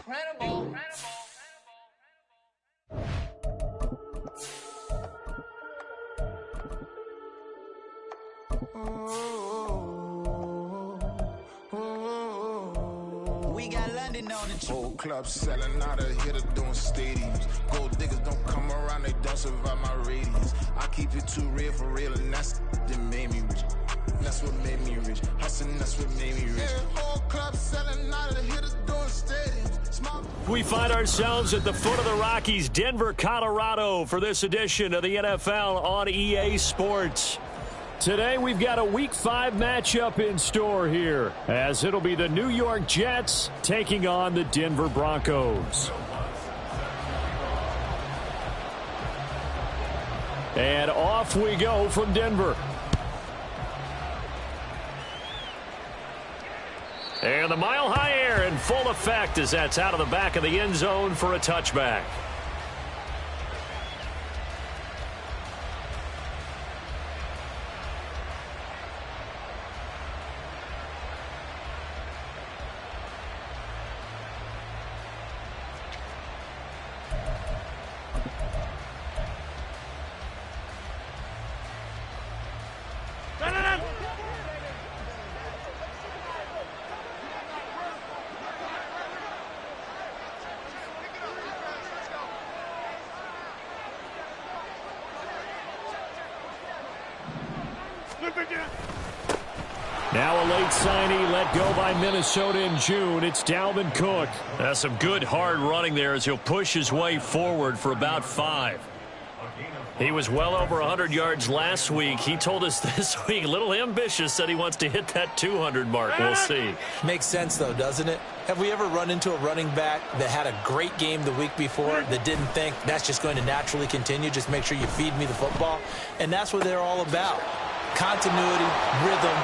We got London on the whole club selling out of hitter doing stadiums. Gold diggers don't come around, they don't survive my radius. I keep it too real for real, and that's that made me rich. That's what made me rich. Hustling, that's what made me rich. Yeah, whole club selling out of hitters doing stadiums. We find ourselves at the foot of the Rockies, Denver, Colorado, for this edition of the NFL on EA Sports. Today we've got a Week 5 matchup in store here, as it'll be the New York Jets taking on the Denver Broncos. And off we go from Denver. And the mile-high air in full effect as that's out of the back of the end zone for a touchback. Now a late signee let go by Minnesota in June. It's Dalvin Cook. That's some good hard running there as he'll push his way forward for about 5. He was well over 100 yards last week. He told us this week, a little ambitious, said he wants to hit that 200 mark. We'll see. Makes sense, though, doesn't it? Have we ever run into a running back that had a great game the week before that didn't think that's just going to naturally continue? Just make sure you feed me the football. And that's what they're all about. Continuity, rhythm,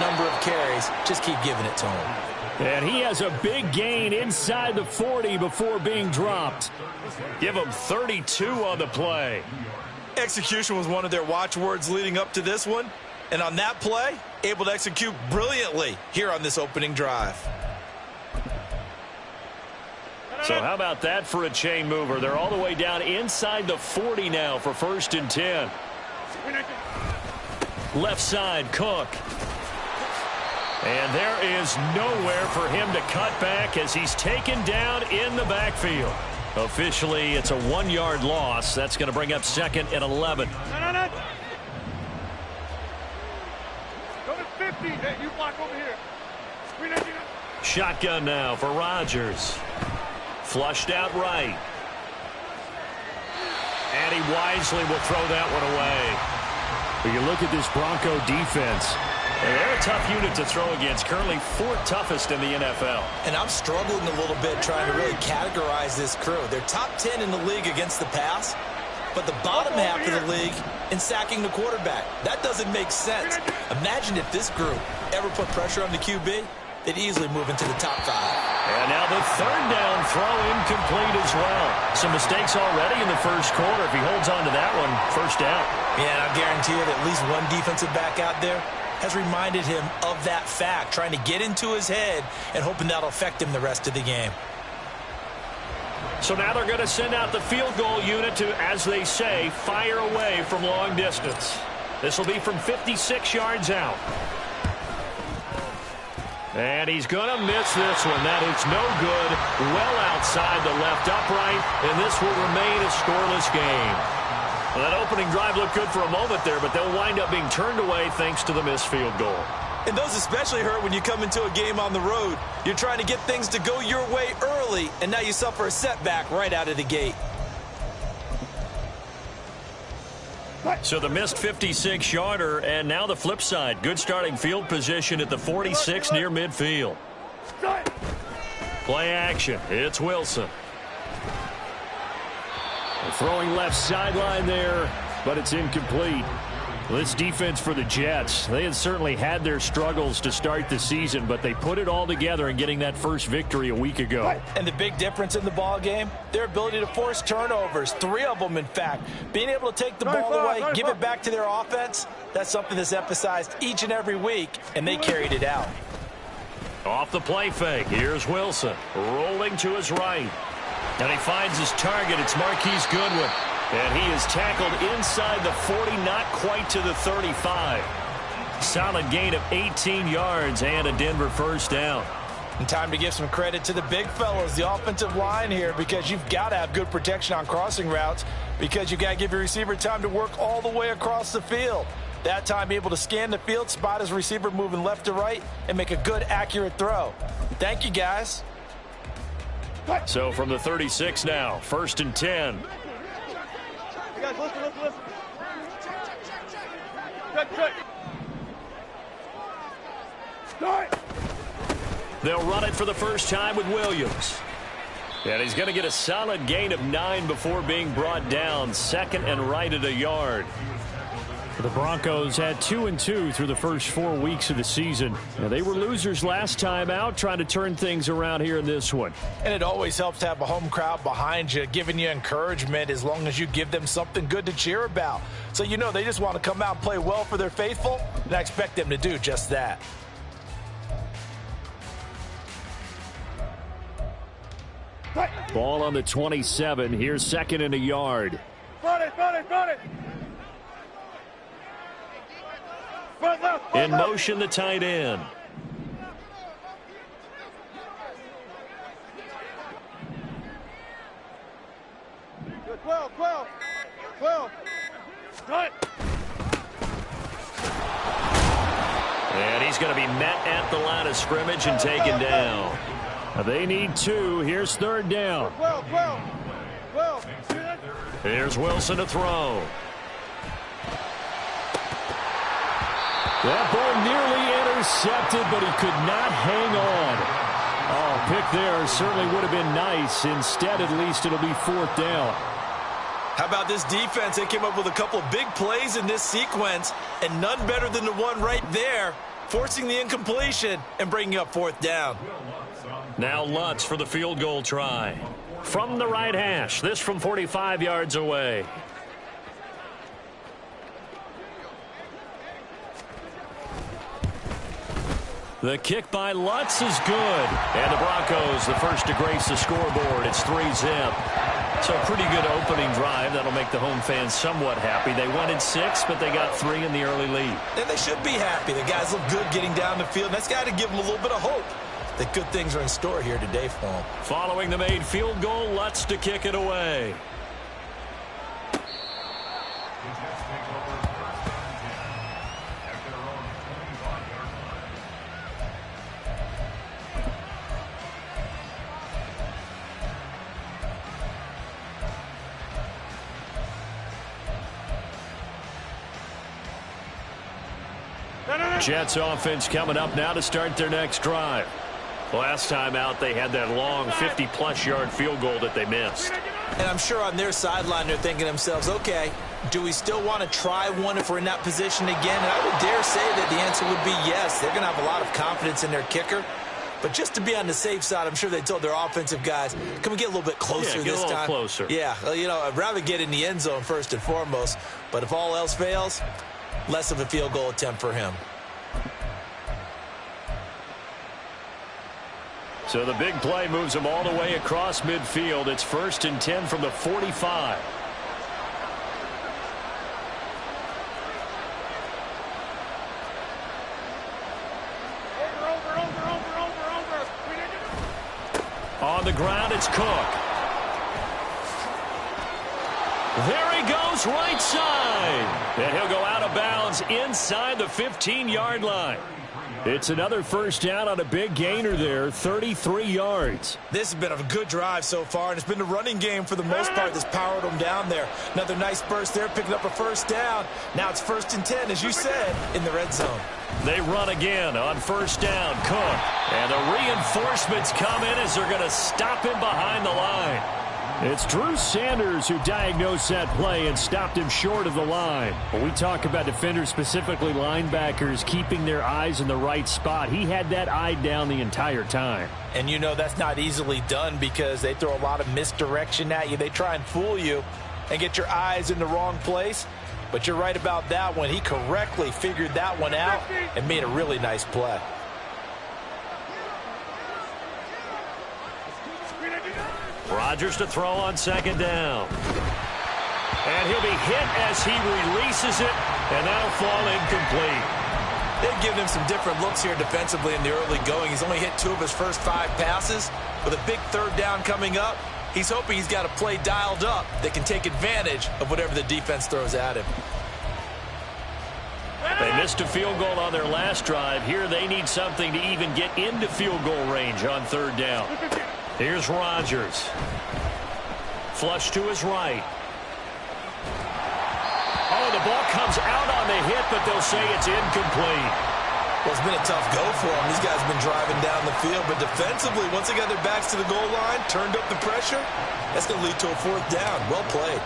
number of carries. Just keep giving it to him. And he has a big gain inside the 40 before being dropped. Give him 32 on the play. Execution was one of their watchwords leading up to this one. And on that play, able to execute brilliantly here on this opening drive. So how about that for a chain mover? They're all the way down inside the 40 now for 1st and 10. Left side, Cook. And there is nowhere for him to cut back as he's taken down in the backfield. Officially, it's a 1-yard loss. That's going to bring up 2nd and 11. No. Go to 50. Hey, you block over here. Shotgun now for Rodgers. Flushed out right. And he wisely will throw that one away. But you look at this Bronco defense. They're a tough unit to throw against. Currently 4th toughest in the NFL. And I'm struggling a little bit trying to really categorize this crew. They're top 10 in the league against the pass, but the bottom half of the league in sacking the quarterback. That doesn't make sense. Imagine if this group ever put pressure on the QB, they'd easily move into the top 5. And now the 3rd down throw incomplete as well. Some mistakes already in the first quarter. If he holds on to that one, 1st down. Yeah, and I guarantee you that at least one defensive back out there has reminded him of that fact, trying to get into his head and hoping that'll affect him the rest of the game. So now they're going to send out the field goal unit to, as they say, fire away from long distance. This will be from 56 yards out. And he's going to miss this one. That is no good. Well outside the left upright, and this will remain a scoreless game. Well, that opening drive looked good for a moment there, but they'll wind up being turned away thanks to the missed field goal. And those especially hurt when you come into a game on the road. You're trying to get things to go your way early, and now you suffer a setback right out of the gate. So the missed 56-yarder, and now the flip side. Good starting field position at the 46 near midfield. Play action. It's Wilson. Throwing left sideline there, but it's incomplete. This defense for the Jets, they had certainly had their struggles to start the season, but they put it all together in getting that first victory a week ago. And the big difference in the ball game, their ability to force turnovers, 3 of them in fact. Being able to take the ball away, give it back to their offense, that's something that's emphasized each and every week, and they carried it out. Off the play fake, here's Wilson, rolling to his right. And he finds his target, it's Marquise Goodwin. And he is tackled inside the 40, not quite to the 35. Solid gain of 18 yards and a Denver first down. And time to give some credit to the big fellows, the offensive line here, because you've got to have good protection on crossing routes, because you've got to give your receiver time to work all the way across the field. That time able to scan the field, spot his receiver moving left to right, and make a good, accurate throw. Thank you, guys. So from the 36 now, 1st and 10. You guys, listen. Check. Start. They'll run it for the first time with Williams. And he's going to get a solid gain of 9 before being brought down. 2nd and right at a yard. The Broncos had 2-2 through the first 4 weeks of the season. Now, they were losers last time out, trying to turn things around here in this one. And it always helps to have a home crowd behind you, giving you encouragement as long as you give them something good to cheer about. So you know they just want to come out and play well for their faithful, and I expect them to do just that. Ball on the 27. Here's 2nd and a yard. Front it. Front left. In motion, the tight end. Good, 12. Start. And he's going to be met at the line of scrimmage and taken down. They need 2. Here's 3rd down. 12. Here's Wilson to throw. That ball nearly intercepted, but he could not hang on. Oh, pick there certainly would have been nice. Instead, at least it'll be 4th down. How about this defense? They came up with a couple of big plays in this sequence, and none better than the one right there, forcing the incompletion and bringing up 4th down. Now Lutz for the field goal try. From the right hash, this from 45 yards away. The kick by Lutz is good. And the Broncos, the first to grace the scoreboard. It's 3-zip. So a pretty good opening drive. That'll make the home fans somewhat happy. They wanted 6, but they got 3 in the early lead. And they should be happy. The guys look good getting down the field. And that's got to give them a little bit of hope that good things are in store here today for them. Following the made field goal, Lutz to kick it away. Jets offense coming up now to start their next drive. Last time out, they had that long 50-plus yard field goal that they missed. And I'm sure on their sideline they're thinking to themselves, okay, do we still want to try one if we're in that position again? And I would dare say that the answer would be yes. They're going to have a lot of confidence in their kicker. But just to be on the safe side, I'm sure they told their offensive guys, can we get a little bit closer this time? Closer. Yeah, you know, I'd rather get in the end zone first and foremost. But if all else fails, less of a field goal attempt for him. So the big play moves them all the way across midfield. It's 1st and 10 from the 45. On the ground, it's Cook. There he goes, right side. And he'll go out of bounds inside the 15-yard line. It's another first down on a big gainer there, 33 yards. This has been a good drive so far, and it's been the running game for the most part that's powered them down there. Another nice burst there, picking up a first down. Now it's 1st and 10, as you said, in the red zone. They run again on first down, Cook. And the reinforcements come in as they're going to stop him behind the line. It's Drew Sanders who diagnosed that play and stopped him short of the line. When we talk about defenders, specifically linebackers, keeping their eyes in the right spot, he had that eye down the entire time. And you know that's not easily done because they throw a lot of misdirection at you. They try and fool you and get your eyes in the wrong place. But you're right about that one. He correctly figured that one out and made a really nice play. Rodgers to throw on second down. And he'll be hit as he releases it, and that'll fall incomplete. They've given him some different looks here defensively in the early going. He's only hit 2 of his first 5 passes. With a big third down coming up, he's hoping he's got a play dialed up that can take advantage of whatever the defense throws at him. They missed a field goal on their last drive. Here they need something to even get into field goal range on third down. Here's Rodgers. Flush to his right. Oh, the ball comes out on the hit, but they'll say it's incomplete. Well, it's been a tough go for them. These guys have been driving down the field, but defensively, once they got their backs to the goal line, turned up the pressure, that's going to lead to a 4th down. Well played.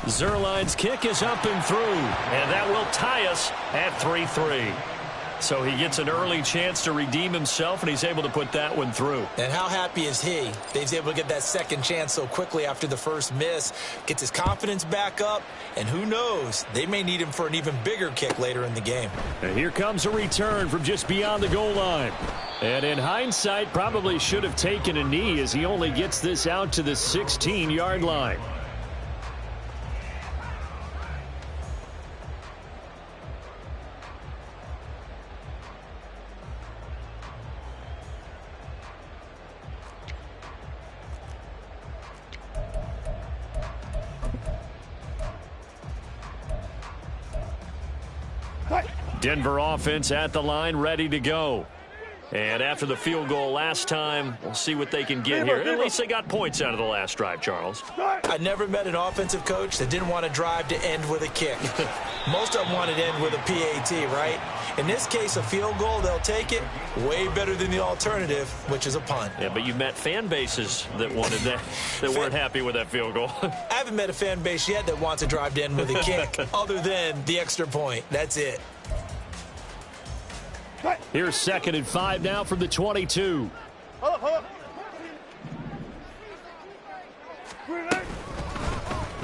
Zerline's kick is up and through, and that will tie us at 3-3. So he gets an early chance to redeem himself, and he's able to put that one through. And how happy is he that he's able to get that second chance so quickly after the first miss, gets his confidence back up, and who knows, they may need him for an even bigger kick later in the game. And here comes a return from just beyond the goal line. And in hindsight, probably should have taken a knee as he only gets this out to the 16-yard line. Denver offense at the line, ready to go. And after the field goal last time, we'll see what they can get here. At least they got points out of the last drive, Charles. I never met an offensive coach that didn't want to drive to end with a kick. Most of them want to end with a PAT, right? In this case, a field goal, they'll take it. Way better than the alternative, which is a punt. Yeah, but you've met fan bases that wanted that, that weren't happy with that field goal. I haven't met a fan base yet that wants to drive to end with a kick, other than the extra point. That's it. Here's 2nd and 5 now from the 22.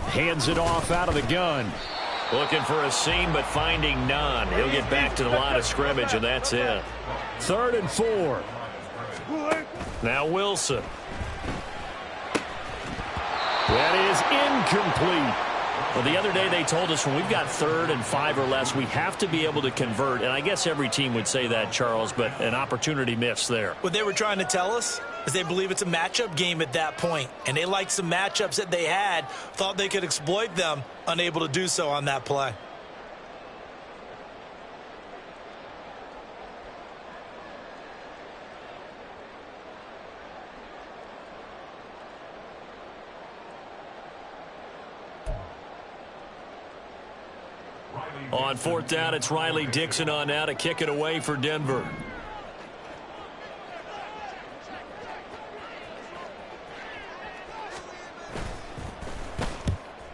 Hands it off out of the gun. Looking for a seam, but finding none. He'll get back to the line of scrimmage, and that's it. 3rd and 4. Now Wilson. That is incomplete. Well, the other day they told us when we've got 3rd and 5 or less, we have to be able to convert. And I guess every team would say that, Charles, but an opportunity missed there. What they were trying to tell us is they believe it's a matchup game at that point. And they liked some matchups that they had, thought they could exploit them, unable to do so on that play. On 4th down, it's Riley Dixon on now to kick it away for Denver.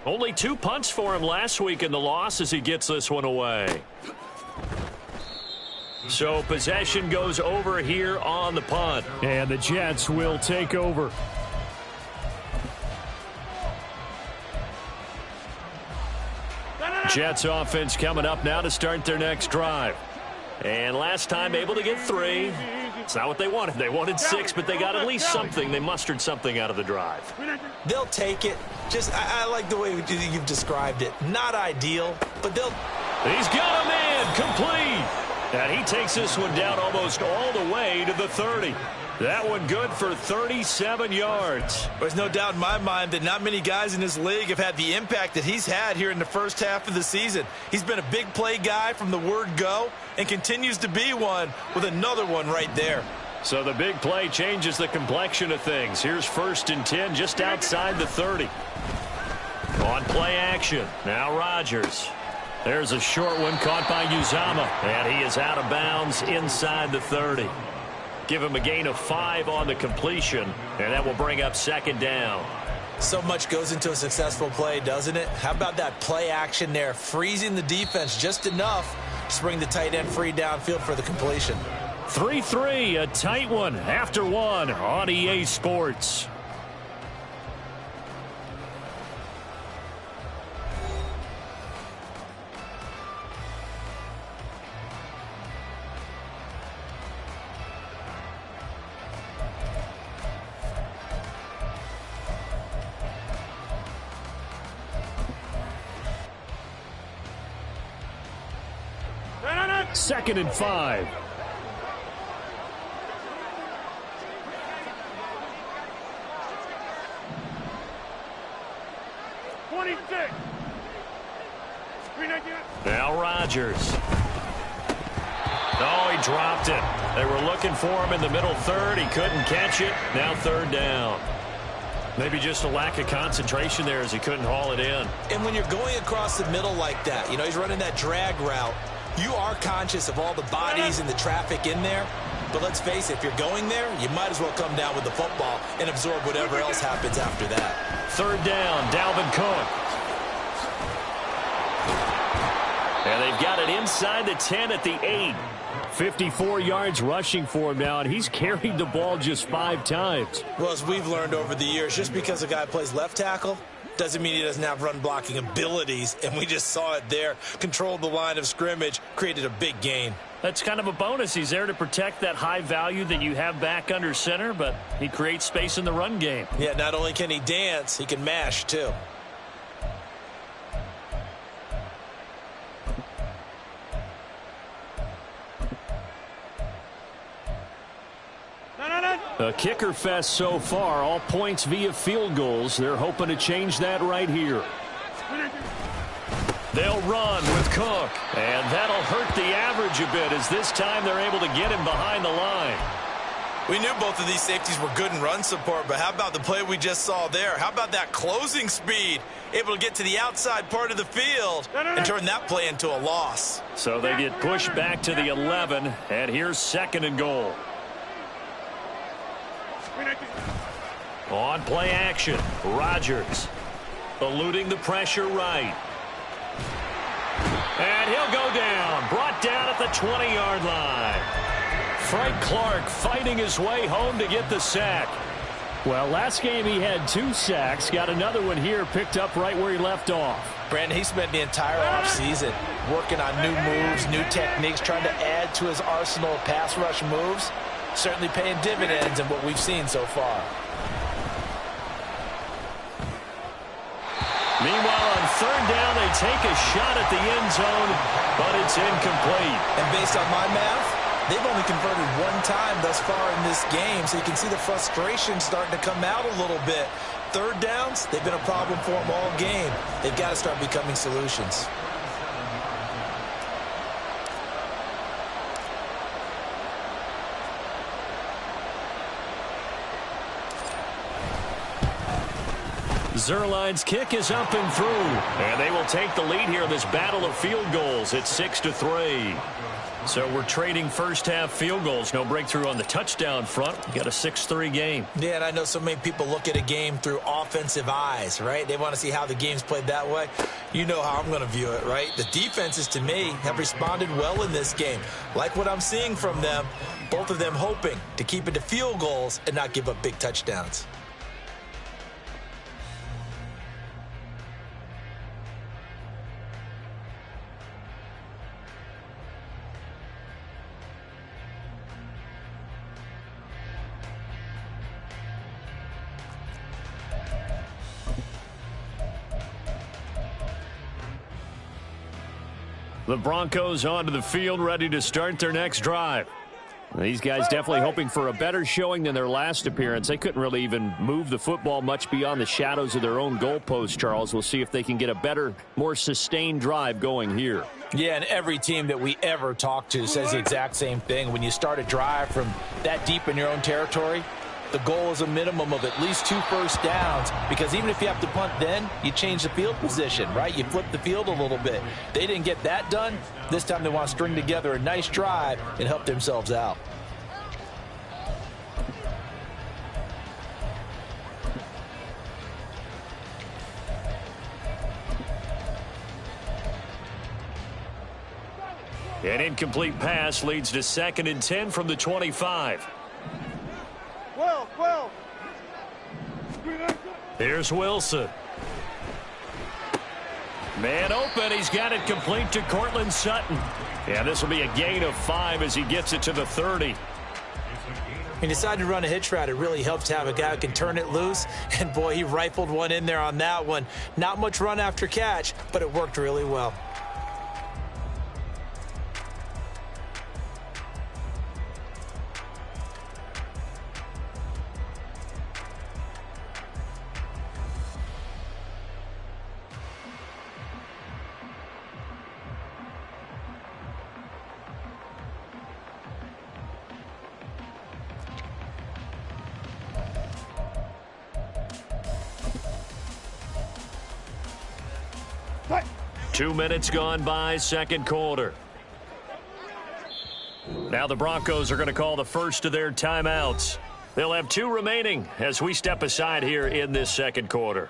Only 2 punts for him last week in the loss as he gets this one away. So possession goes over here on the punt. And the Jets will take over. Jets offense coming up now to start their next drive. And last time able to get 3. It's not what they wanted. They wanted 6, but they got at least something. They mustered something out of the drive. They'll take it. Just, I like the way you've described it. Not ideal, but they'll... He's got a man complete. And he takes this one down almost all the way to the 30. That one good for 37 yards. There's no doubt in my mind that not many guys in this league have had the impact that he's had here in the first half of the season. He's been a big play guy from the word go and continues to be one with another one right there. So the big play changes the complexion of things. Here's 1st and 10 just outside the 30. On play action, now Rodgers. There's a short one caught by Uzama, and he is out of bounds inside the 30. Give him a gain of 5 on the completion, and that will bring up 2nd down. So much goes into a successful play, doesn't it? How about that play action there, freezing the defense just enough to bring the tight end free downfield for the completion. 3-3, a tight one after 1 on EA Sports. 2nd and 5. Now Rodgers. Oh, he dropped it. They were looking for him in the middle third. He couldn't catch it. Now 3rd down. Maybe just a lack of concentration there as he couldn't haul it in. And when you're going across the middle like that, you know, he's running that drag route, you are conscious of all the bodies and the traffic in there. But let's face it, if you're going there, you might as well come down with the football and absorb whatever else happens after that. 3rd down, Dalvin Cook. And they've got it inside the 10 at the 8. 54 yards rushing for him now, and he's carried the ball just 5 times. Well, as we've learned over the years, just because a guy plays left tackle doesn't mean he doesn't have run-blocking abilities, and we just saw it there. Controlled the line of scrimmage, created a big gain. That's kind of a bonus. He's there to protect that high value that you have back under center, but he creates space in the run game. Yeah, not only can he dance, he can mash, too. A kicker fest so far, all points via field goals. They're hoping to change that right here. They'll run with Cook, and that'll hurt the average a bit as this time they're able to get him behind the line. We knew both of these safeties were good in run support, but how about the play we just saw there? How about that closing speed? Able to get to the outside part of the field and turn that play into a loss. So they get pushed back to the 11, and here's 2nd and goal. On play action, Rodgers eluding the pressure right. And he'll go down, brought down at the 20-yard line. Frank Clark fighting his way home to get the sack. Well, last game he had 2 sacks, got another one here, picked up right where he left off. Brandon, he spent the entire offseason working on new moves, new techniques, trying to add to his arsenal of pass rush moves. Certainly paying dividends in what we've seen so far. Meanwhile, on 3rd down, they take a shot at the end zone, but it's incomplete. And based on my math, they've only converted 1 time thus far in this game, so you can see the frustration starting to come out a little bit. 3rd downs, they've been a problem for them all game. They've got to start becoming solutions. Zerline's kick is up and through, and they will take the lead here in this battle of field goals. It's 6-3. So we're trading first-half field goals. No breakthrough on the touchdown front. We got a 6-3 game. Yeah, and I know so many people look at a game through offensive eyes, right? They want to see how the game's played that way. You know how I'm going to view it, right? The defenses, to me, have responded well in this game. Like what I'm seeing from them, both of them hoping to keep it to field goals and not give up big touchdowns. The Broncos onto the field, ready to start their next drive. These guys definitely hoping for a better showing than their last appearance. They couldn't really even move the football much beyond the shadows of their own goalpost, Charles. We'll see if they can get a better, more sustained drive going here. Yeah, and every team that we ever talk to says the exact same thing. When you start a drive from that deep in your own territory, the goal is a minimum of at least 2 first downs, because even if you have to punt then, you change the field position, right? You flip the field a little bit. They didn't get that done. This time they want to string together a nice drive and help themselves out. An incomplete pass leads to 2nd and 10 from the 25. 12. Here's Wilson. Man open. He's got it complete to Cortland Sutton. Yeah, this will be a gain of 5 as he gets it to the 30. He decided to run a hitch route. It really helps to have a guy who can turn it loose. And, boy, he rifled one in there on that one. Not much run after catch, but it worked really well. 2 minutes gone by, second quarter. Now the Broncos are going to call the first of their timeouts. They'll have 2 remaining as we step aside here in this second quarter.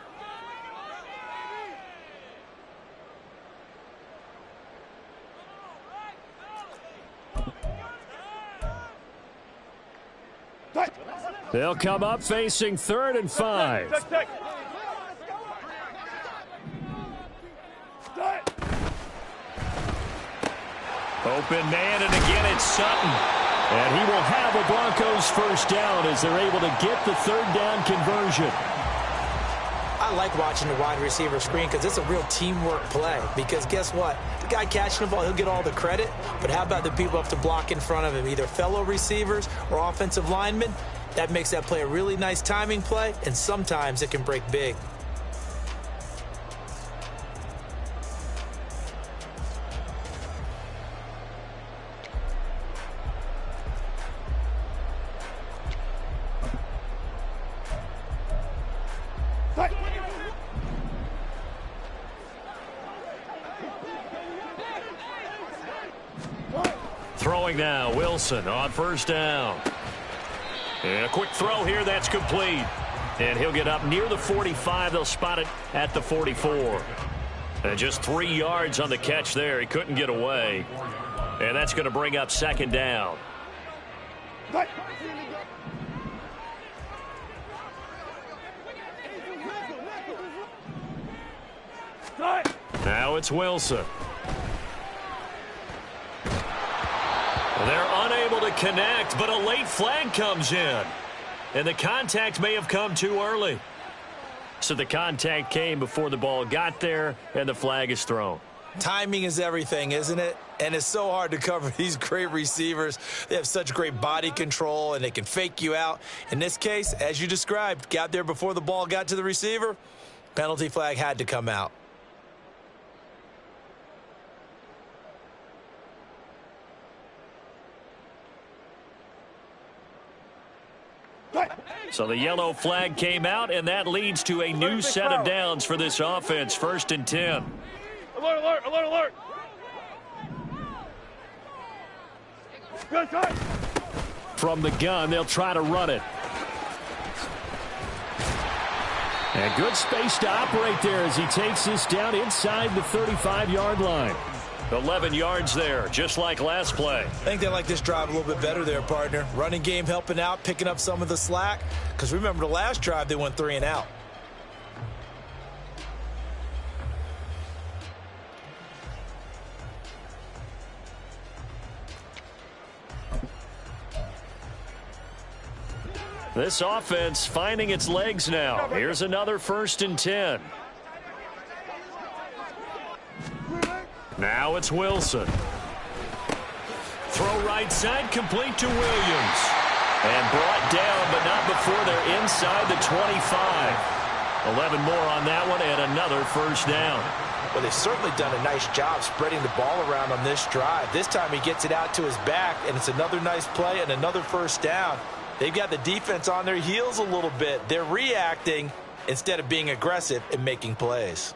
They'll come up facing 3rd and 5. Open man, and again it's Sutton. And he will have a Broncos first down as they're able to get the 3rd down conversion. I like watching the wide receiver screen because it's a real teamwork play. Because guess what? The guy catching the ball, he'll get all the credit. But how about the people up to block in front of him, either fellow receivers or offensive linemen? That makes that play a really nice timing play, and sometimes it can break big. Throwing now, Wilson on first down. And a quick throw here, that's complete. And he'll get up near the 45. They'll spot it at the 44. And just 3 yards on the catch there. He couldn't get away. And that's going to bring up second down. Now it's Wilson. They're unable to connect, but a late flag comes in. And the contact may have come too early. So the contact came before the ball got there, and the flag is thrown. Timing is everything, isn't it? And it's so hard to cover these great receivers. They have such great body control, and they can fake you out. In this case, as you described, got there before the ball got to the receiver. Penalty flag had to come out. So the yellow flag came out, and that leads to a new set of downs for this offense. 1st and 10. Alert, alert, alert, alert. Good shot. From the gun, they'll try to run it. And good space to operate there as he takes this down inside the 35-yard line. 11 yards there, just like last play. I think they like this drive a little bit better there, partner. Running game helping out, picking up some of the slack. Because remember, the last drive, they went 3 and out. This offense finding its legs now. Here's another 1st and 10. Now it's Wilson. Throw right side, complete to Williams. And brought down, but not before they're inside the 25. 11 more on that one, and another first down. Well, they've certainly done a nice job spreading the ball around on this drive. This time he gets it out to his back, and it's another nice play and another first down. They've got the defense on their heels a little bit. They're reacting instead of being aggressive and making plays.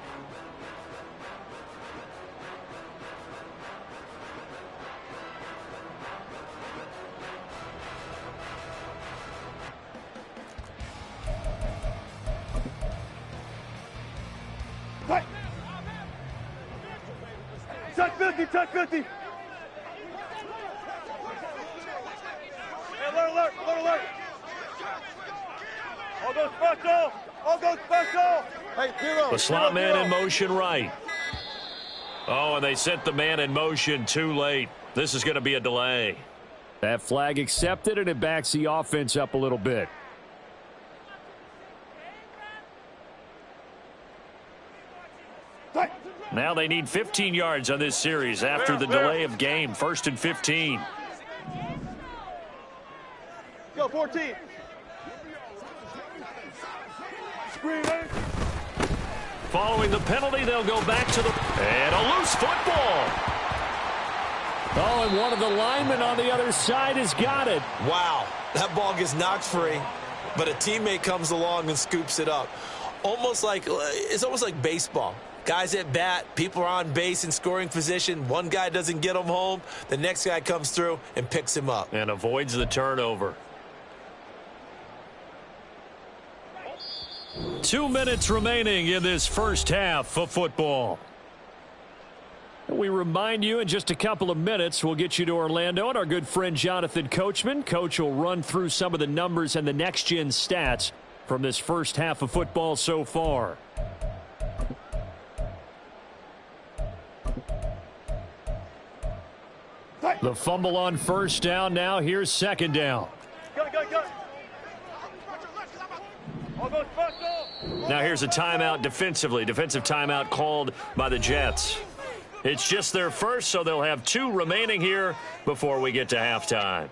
Check 50, check 50. Hey, alert, alert, alert, alert. All go special. All go special. Hey, 0. The slot man in motion right. Oh, and they sent the man in motion too late. This is going to be a delay. That flag accepted, and it backs the offense up a little bit. Now they need 15 yards on this series after the delay of game. 1st and 15. Go, 14. Screen, eh? Following the penalty, they'll go back to the... And a loose football. Oh, and one of the linemen on the other side has got it. Wow, that ball gets knocked free, but a teammate comes along and scoops it up. It's almost like baseball. Guys at bat, people are on base in scoring position. One guy doesn't get him home. The next guy comes through and picks him up. And avoids the turnover. 2 minutes remaining in this first half of football. We remind you in just a couple of minutes we'll get you to Orlando and our good friend Jonathan Coachman. Coach will run through some of the numbers and the next-gen stats from this first half of football so far. The fumble on first down. Now here's second down. Now here's a timeout defensively. Defensive timeout called by the Jets. It's just their first, so they'll have 2 remaining here before we get to halftime.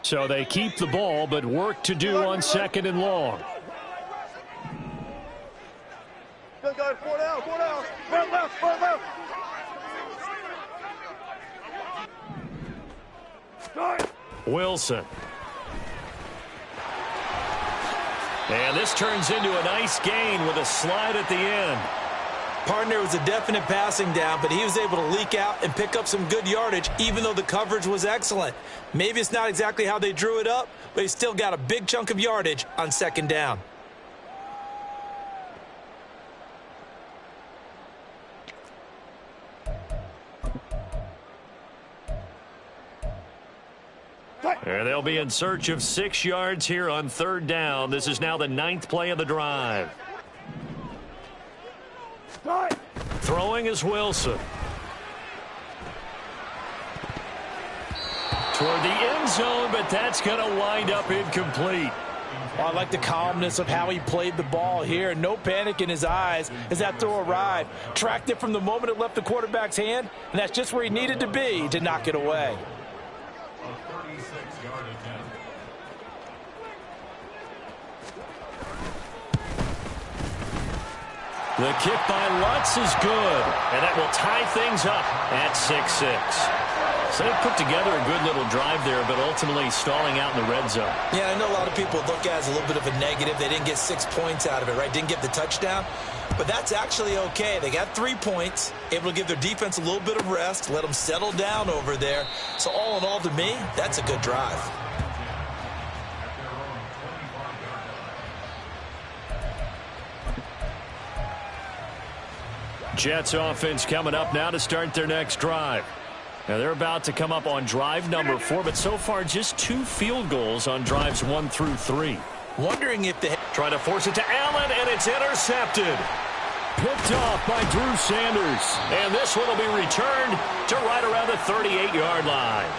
So they keep the ball, but work to do on second and long. Good guys, 4 down, 4 down. Run left, run left. Wilson. And this turns into a nice gain with a slide at the end. Partner was a definite passing down, but he was able to leak out and pick up some good yardage, even though the coverage was excellent. Maybe it's not exactly how they drew it up, but he still got a big chunk of yardage on second down. And they'll be in search of 6 yards here on third down. This is now the 9th play of the drive. Throwing is Wilson. Toward the end zone, but that's going to wind up incomplete. Well, I like the calmness of how he played the ball here. No panic in his eyes as that throw arrived. Tracked it from the moment it left the quarterback's hand, and that's just where he needed to be to knock it away. The kick by Lutz is good, and that will tie things up at 6-6. So they put together a good little drive there, but ultimately stalling out in the red zone. Yeah, I know a lot of people look at it as a little bit of a negative. They didn't get 6 points out of it, right? Didn't get the touchdown. But that's actually okay. They got 3 points, able to give their defense a little bit of rest, let them settle down over there. So all in all, to me, that's a good drive. Jets offense coming up now to start their next drive. Now they're about to come up on drive number 4, but so far just 2 field goals on drives 1 through 3. Wondering if they try to force it to Allen, and it's intercepted. Picked off by Drew Sanders. And this one will be returned to right around the 38-yard line.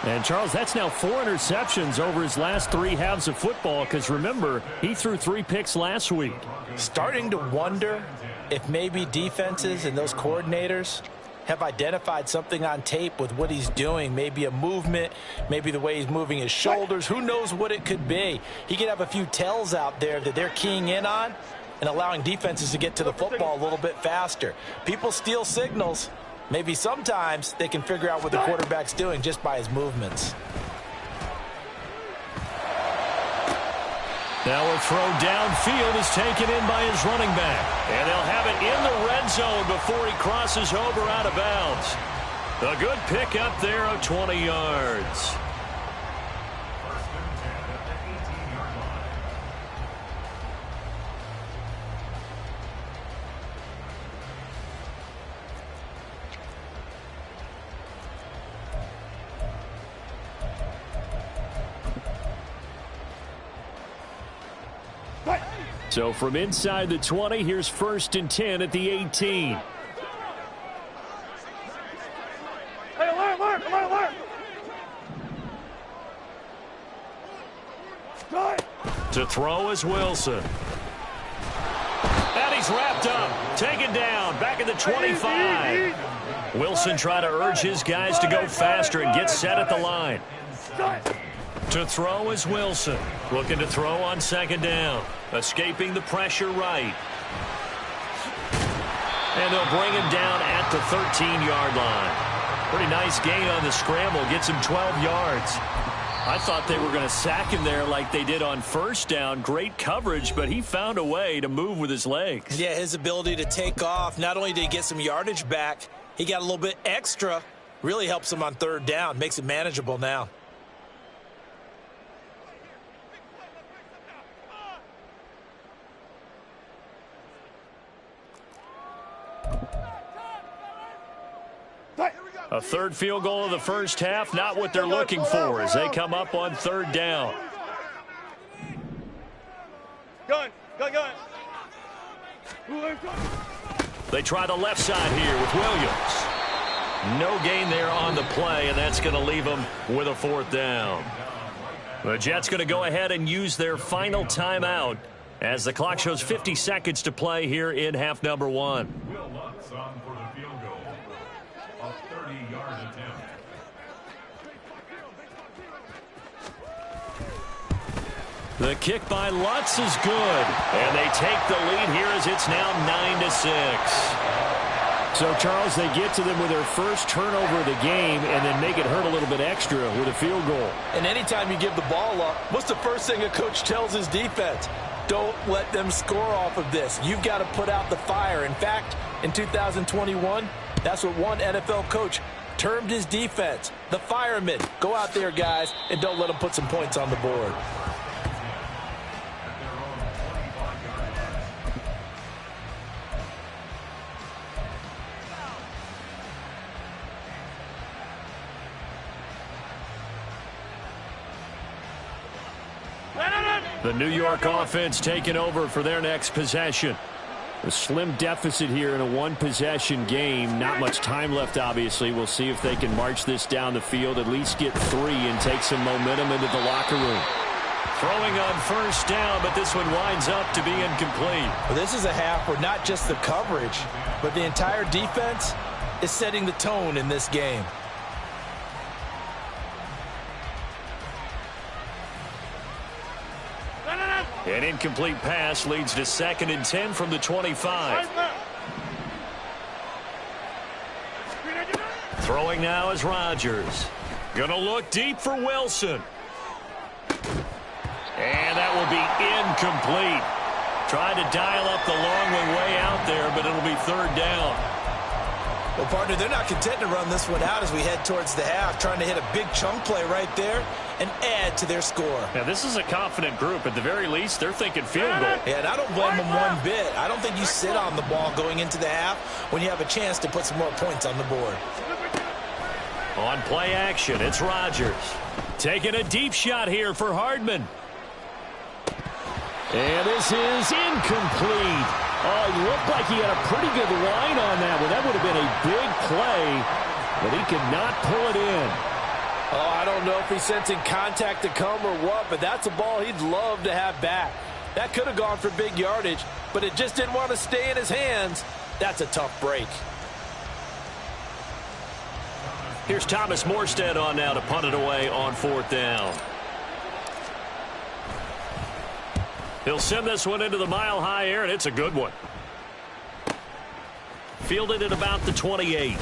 And, Charles, that's now 4 interceptions over his last 3 halves of football, because, remember, he threw 3 picks last week. Starting to wonder if maybe defenses and those coordinators have identified something on tape with what he's doing. Maybe a movement, maybe the way he's moving his shoulders. Who knows what it could be? He could have a few tells out there that they're keying in on and allowing defenses to get to the football a little bit faster. People steal signals. Maybe sometimes they can figure out what the quarterback's doing just by his movements. Now a throw downfield is taken in by his running back. And they'll have it in the red zone before he crosses over out of bounds. A good pick up there of 20 yards. So from inside the 20, here's 1st and 10 at the 18. Hey, alert! To throw is Wilson. And he's wrapped up. Taken down. Back at the 25. Wilson trying to urge his guys to go faster and get set at the line. To throw is Wilson. Looking to throw on second down. Escaping the pressure right. And they'll bring him down at the 13-yard line. Pretty nice gain on the scramble. Gets him 12 yards. I thought they were going to sack him there like they did on first down. Great coverage, but he found a way to move with his legs. Yeah, his ability to take off, not only did he get some yardage back, he got a little bit extra. Really helps him on third down, makes it manageable now. A third field goal of the first half, not what they're looking for as they come up on third down. Gun. They try the left side here with Williams. No gain there on the play, and that's going to leave them with a fourth down. The Jets going to go ahead and use their final timeout as the clock shows 50 seconds to play here in half number one. The kick by Lutz is good, and they take the lead here as it's now 9-6. So, Charles, they get to them with their first turnover of the game and then make it hurt a little bit extra with a field goal. And anytime you give the ball up, what's the first thing a coach tells his defense? Don't let them score off of this. You've got to put out the fire. In fact, in 2021, that's what one NFL coach termed his defense, the firemen. Go out there, guys, and don't let them put some points on the board. The New York offense taking over for their next possession. A slim deficit here in a one-possession game. Not much time left, obviously. We'll see if they can march this down the field, at least get 3 and take some momentum into the locker room. Throwing on first down, but this one winds up to be incomplete. Well, this is a half where not just the coverage, but the entire defense is setting the tone in this game. An incomplete pass leads to 2nd and 10 from the 25. Throwing now is Rodgers. Gonna look deep for Wilson. And that will be incomplete. Trying to dial up the long way out there, but it'll be third down. Well, partner, they're not content to run this one out as we head towards the half, trying to hit a big chunk play right there and add to their score. Now, this is a confident group. At the very least, they're thinking field goal. Yeah, and I don't blame them one bit. I don't think you sit on the ball going into the half when you have a chance to put some more points on the board. On play action, it's Rodgers. Taking a deep shot here for Hardman. And this is incomplete. Oh, he looked like he had a pretty good line on that one. That would have been a big play, but he could not pull it in. Oh, I don't know if he's sensing contact to come or what, but that's a ball he'd love to have back. That could have gone for big yardage, but it just didn't want to stay in his hands. That's a tough break. Here's Thomas Morstead on now to punt it away on fourth down. He'll send this one into the mile-high air, and it's a good one. Fielded at about the 28.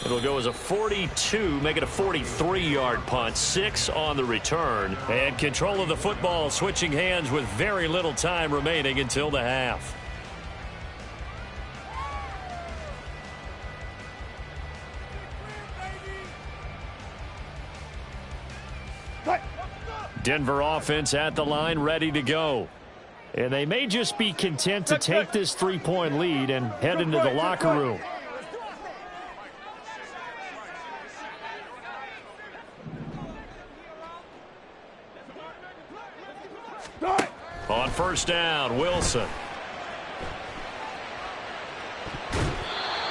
It'll go as a 42, make it a 43-yard punt. 6 on the return. And control of the football switching hands with very little time remaining until the half. Denver offense at the line, ready to go. And they may just be content to take this 3-point lead and head into the locker room. On first down, Wilson.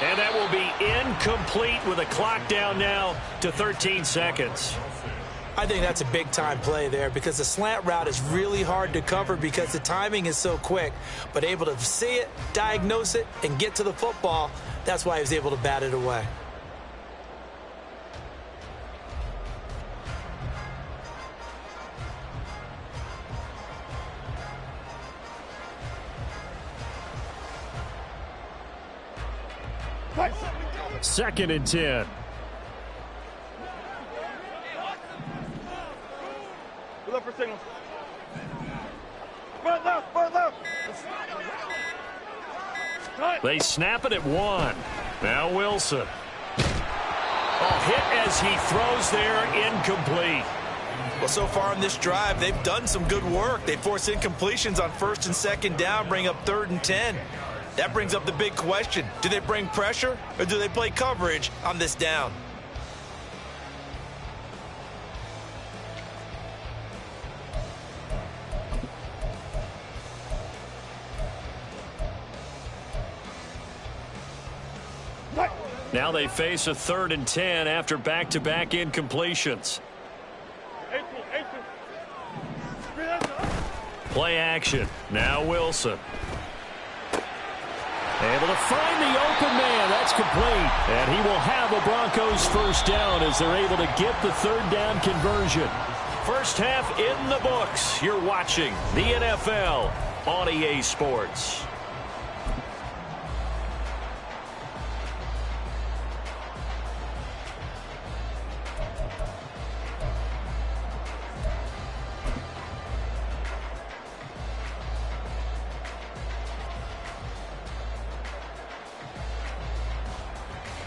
And that will be incomplete with a clock down now to 13 seconds. I think that's a big-time play there because the slant route is really hard to cover because the timing is so quick. But able to see it, diagnose it, and get to the football, that's why he was able to bat it away. Second and 10. left for signal. Front left, front left. They snap it at 1. Now Wilson. Oh, hit as he throws there, incomplete. Well, so far in this drive, they've done some good work. They force incompletions on 1st and 2nd down, bring up 3rd and 10. That brings up the big question. Do they bring pressure or do they play coverage on this down? Now they face a 3rd and 10 after back-to-back incompletions. Play action. Now Wilson. Able to find the open man. That's complete. And he will have a Broncos first down as they're able to get the 3rd down conversion. First half in the books. You're watching the NFL on EA Sports.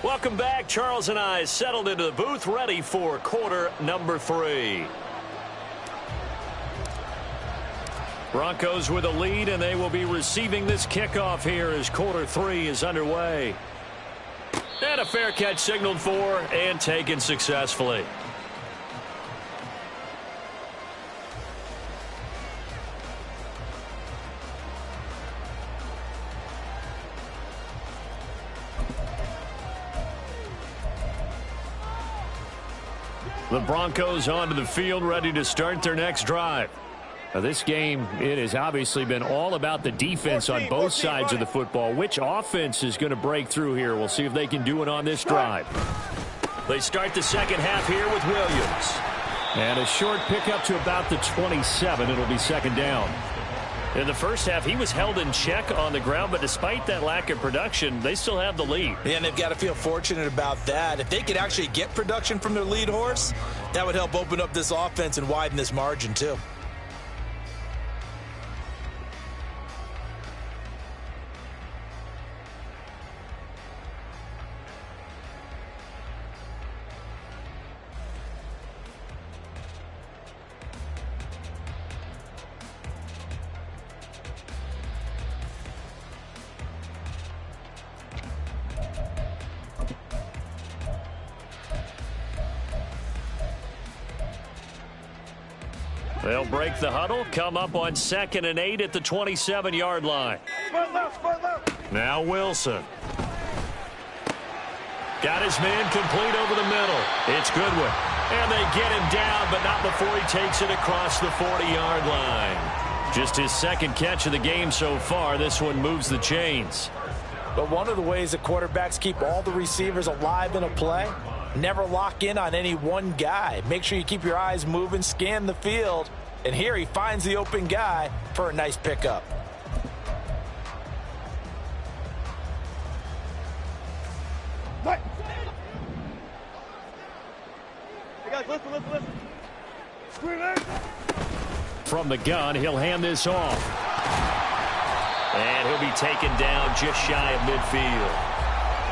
Welcome back. Charles and I settled into the booth, ready for quarter number 3. Broncos with a lead, and they will be receiving this kickoff here as quarter 3 is underway. And a fair catch signaled for and taken successfully. The Broncos onto the field, ready to start their next drive. Now, this game, it has obviously been all about the defense on both sides of the football. Which offense is going to break through here? We'll see if they can do it on this drive. They start the second half here with Williams. And a short pickup to about the 27. It'll be 2nd down. In the first half, he was held in check on the ground, but despite that lack of production, they still have the lead. Yeah, and they've got to feel fortunate about that. If they could actually get production from their lead horse, that would help open up this offense and widen this margin too. They'll break the huddle, come up on 2nd and 8 at the 27-yard line. Now Wilson. Got his man complete over the middle. It's Goodwin. And they get him down, but not before he takes it across the 40-yard line. Just his 2nd catch of the game so far. This one moves the chains. But one of the ways that quarterbacks keep all the receivers alive in a play, never lock in on any one guy. Make sure you keep your eyes moving, scan the field. And here he finds the open guy for a nice pickup. Hey guys, listen. From the gun, he'll hand this off. And he'll be taken down just shy of midfield.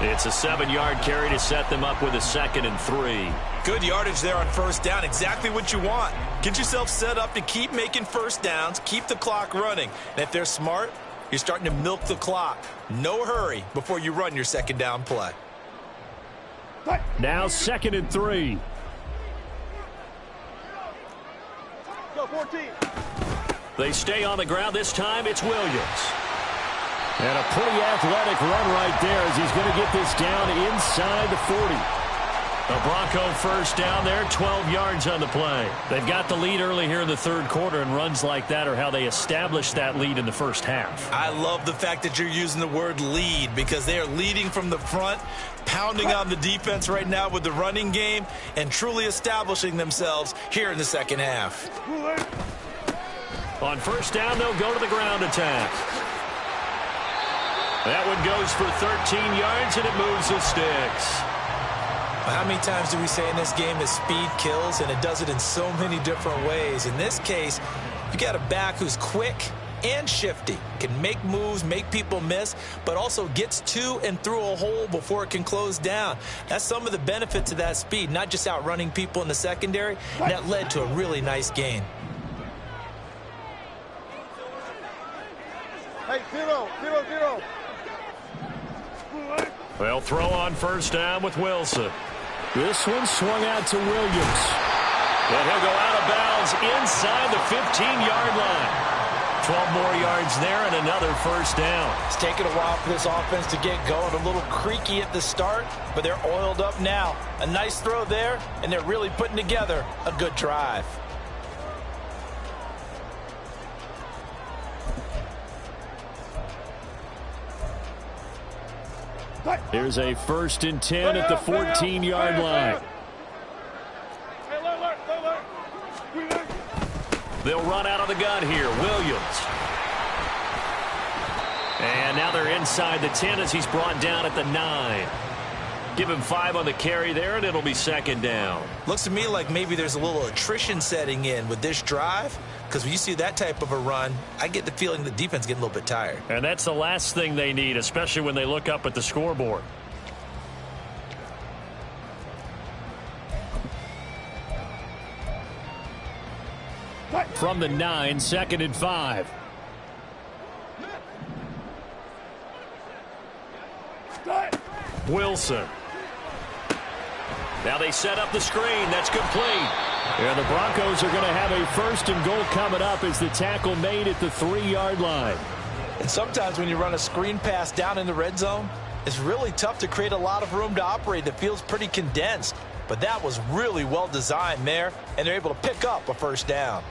It's a 7-yard carry to set them up with a 2nd and 3. Good yardage there on 1st down. Exactly what you want. Get yourself set up to keep making 1st downs, keep the clock running. And if they're smart, you're starting to milk the clock. No hurry before you run your 2nd down play. Now 2nd and 3. Go 14. They stay on the ground. This time it's Williams. And a pretty athletic run right there as he's going to get this down inside the 40. A Bronco first down there, 12 yards on the play. They've got the lead early here in the 3rd quarter, and runs like that are how they established that lead in the first half. I love the fact that you're using the word lead because they are leading from the front, pounding on the defense right now with the running game, and truly establishing themselves here in the 2nd half. On 1st down, they'll go to the ground attack. That one goes for 13 yards, and it moves the sticks. How many times do we say in this game that speed kills, and it does it in so many different ways? In this case, you got a back who's quick and shifty, can make moves, make people miss, but also gets to and through a hole before it can close down. That's some of the benefits of that speed, not just outrunning people in the secondary. And that led to a really nice gain. Hey, 0-0-0. They'll throw on first down with Wilson. This one swung out to Williams. And he'll go out of bounds inside the 15-yard line. 12 more yards there and another first down. It's taken a while for this offense to get going. A little creaky at the start, but they're oiled up now. A nice throw there, and they're really putting together a good drive. Here's a 1st and 10 at the 14-yard line. They'll run out of the gun here. Williams. And now they're inside the 10 as he's brought down at the 9. Give him 5 on the carry there, and it'll be 2nd down. Looks to me like maybe there's a little attrition setting in with this drive, because when you see that type of a run, I get the feeling the defense getting a little bit tired. And that's the last thing they need, especially when they look up at the scoreboard. From the 9, 2nd and 5. Wilson. Now they set up the screen. That's complete. And the Broncos are going to have a 1st and goal coming up as the tackle made at the 3-yard line. And sometimes when you run a screen pass down in the red zone, it's really tough to create a lot of room to operate that feels pretty condensed. But that was really well designed there, and they're able to pick up a 1st down.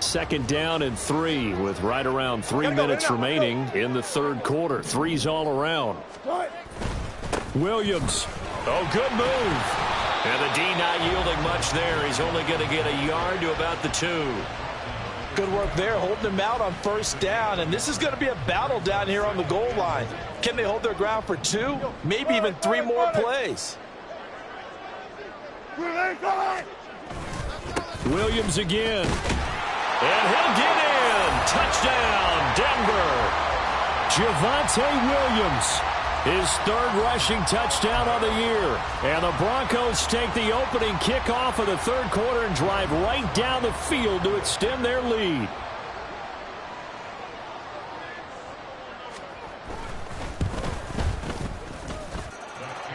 Second down and 3 with right around 3 minutes remaining in the 3rd quarter. 3's all around. Williams. Oh, good move. And the D not yielding much there. He's only going to get a yard to about the 2. Good work there, holding him out on 1st down. And this is going to be a battle down here on the goal line. Can they hold their ground for 2, maybe even 3 more plays? Williams again. And he'll get in. Touchdown, Denver. Javonte Williams, his 3rd rushing touchdown of the year. And the Broncos take the opening kickoff of the 3rd quarter and drive right down the field to extend their lead.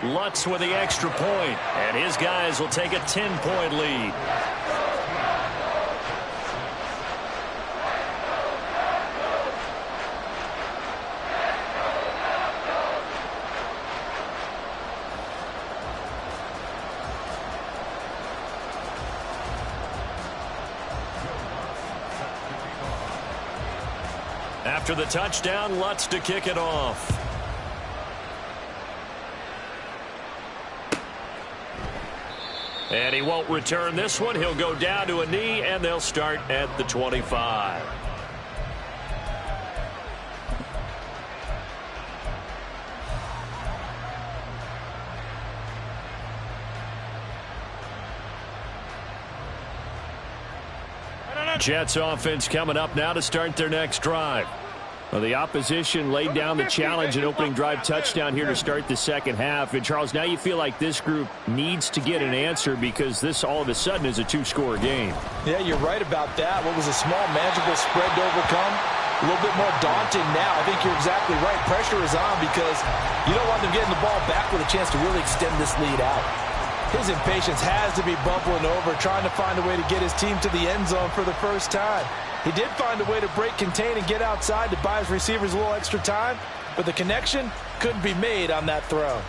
Lutz with the extra point, and his guys will take a 10-point lead. After the touchdown, Lutz to kick it off. And he won't return this one. He'll go down to a knee, and they'll start at the 25. Jets offense coming up now to start their next drive. Well, the opposition laid down the challenge and opening drive touchdown here to start the 2nd half. And, Charles, now you feel like this group needs to get an answer because this all of a sudden is a 2-score game. Yeah, you're right about that. What was a small, manageable spread to overcome, a little bit more daunting now. I think you're exactly right. Pressure is on because you don't want them getting the ball back with a chance to really extend this lead out. His impatience has to be bubbling over, trying to find a way to get his team to the end zone for the first time. He did find a way to break, contain, and get outside to buy his receivers a little extra time, but the connection couldn't be made on that throw.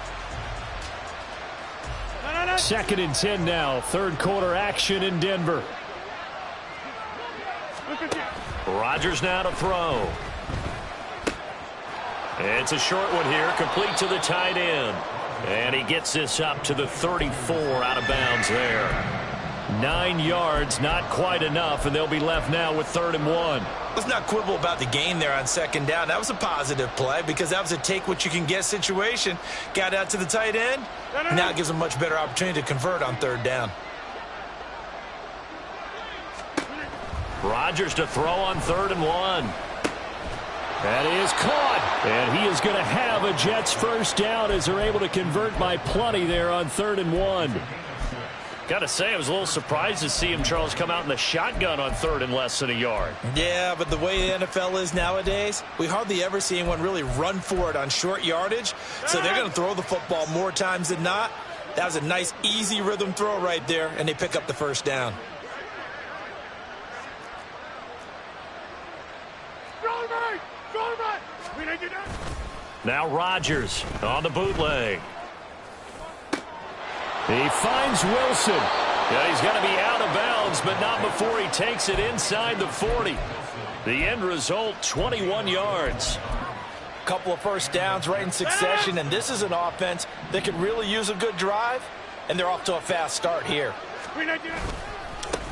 2nd and 10 now. 3rd quarter action in Denver. Rodgers now to throw. It's a short one here, complete to the tight end. And he gets this up to the 34 out of bounds there. 9 yards, not quite enough, and they'll be left now with 3rd and 1. Let's not quibble about the gain there on 2nd down. That was a positive play because that was a take-what-you-can-get situation. Got out to the tight end. Now it gives them a much better opportunity to convert on 3rd down. Rodgers to throw on 3rd and 1. That is caught, and he is going to have a Jets first down as they're able to convert by plenty there on 3rd and 1. Got to say, I was a little surprised to see him, Charles, come out in the shotgun on 3rd and less than a yard. Yeah, but the way the NFL is nowadays, we hardly ever see anyone really run for it on short yardage. So they're going to throw the football more times than not. That was a nice, easy rhythm throw right there, and they pick up the first down. Now Rodgers on the bootleg. He finds Wilson. Yeah, he's going to be out of bounds, but not before he takes it inside the 40. The end result, 21 yards. Couple of first downs right in succession, and this is an offense that could really use a good drive, and they're off to a fast start here.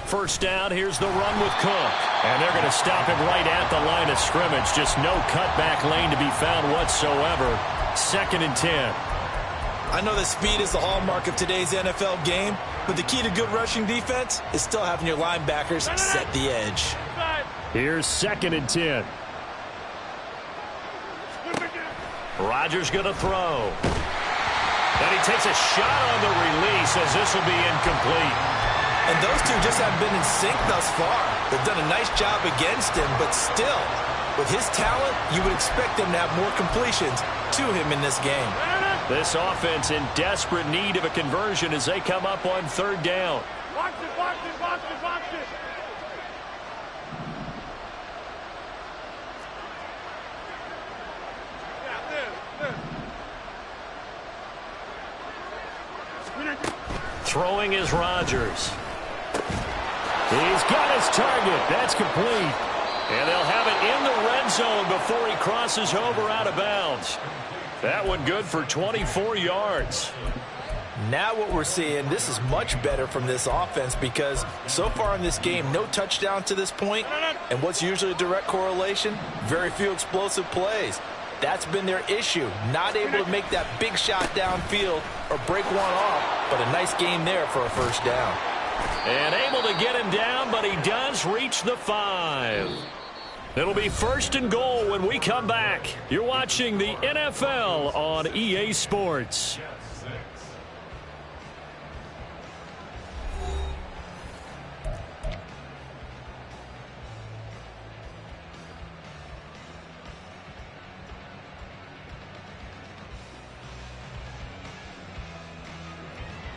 First down, here's the run with Cook. And they're going to stop him right at the line of scrimmage. Just no cutback lane to be found whatsoever. 2nd and 10. I know that speed is the hallmark of today's NFL game, but the key to good rushing defense is still having your linebackers set the edge. Here's 2nd and 10. Rodgers going to throw. And he takes a shot on the release as this will be incomplete. And those two just haven't been in sync thus far. They've done a nice job against him, but still, with his talent, you would expect them to have more completions to him in this game. This offense in desperate need of a conversion as they come up on 3rd down. Box it, box it, box it, box it. Throwing is Rodgers. He's got his target. That's complete. And they'll have it in the red zone before he crosses over out of bounds. That one good for 24 yards. Now what we're seeing, this is much better from this offense because so far in this game, no touchdown to this point. And what's usually a direct correlation? Very few explosive plays. That's been their issue. Not able to make that big shot downfield or break one off, but a nice game there for a first down. And able to get him down, but he does reach the 5. It'll be 1st and goal when we come back. You're watching the NFL on EA Sports.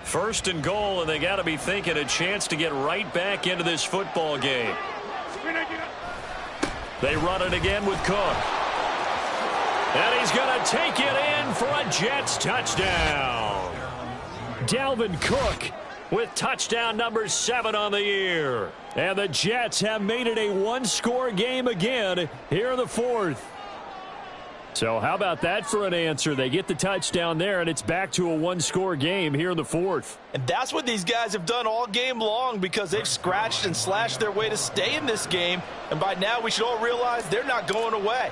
First and goal, and they got to be thinking a chance to get right back into this football game. They run it again with Cook. And he's going to take it in for a Jets touchdown. Dalvin Cook with touchdown number 7 on the year. And the Jets have made it a one-score game again here in the 4th. So how about that for an answer? They get the touchdown there, and it's back to a one-score game here in the 4th. And that's what these guys have done all game long because they've scratched and slashed their way to stay in this game. And by now, we should all realize they're not going away.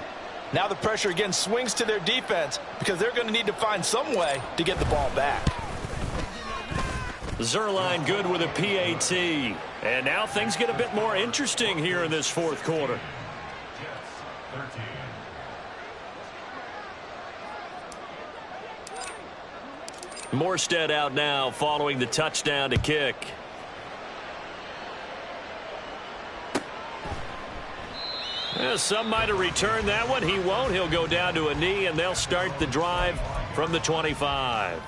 Now the pressure again swings to their defense because they're going to need to find some way to get the ball back. Zerline good with a PAT. And now things get a bit more interesting here in this 4th quarter. Morstead out now following the touchdown to kick. Some might have returned that one. He won't. He'll go down to a knee, and they'll start the drive from the 25.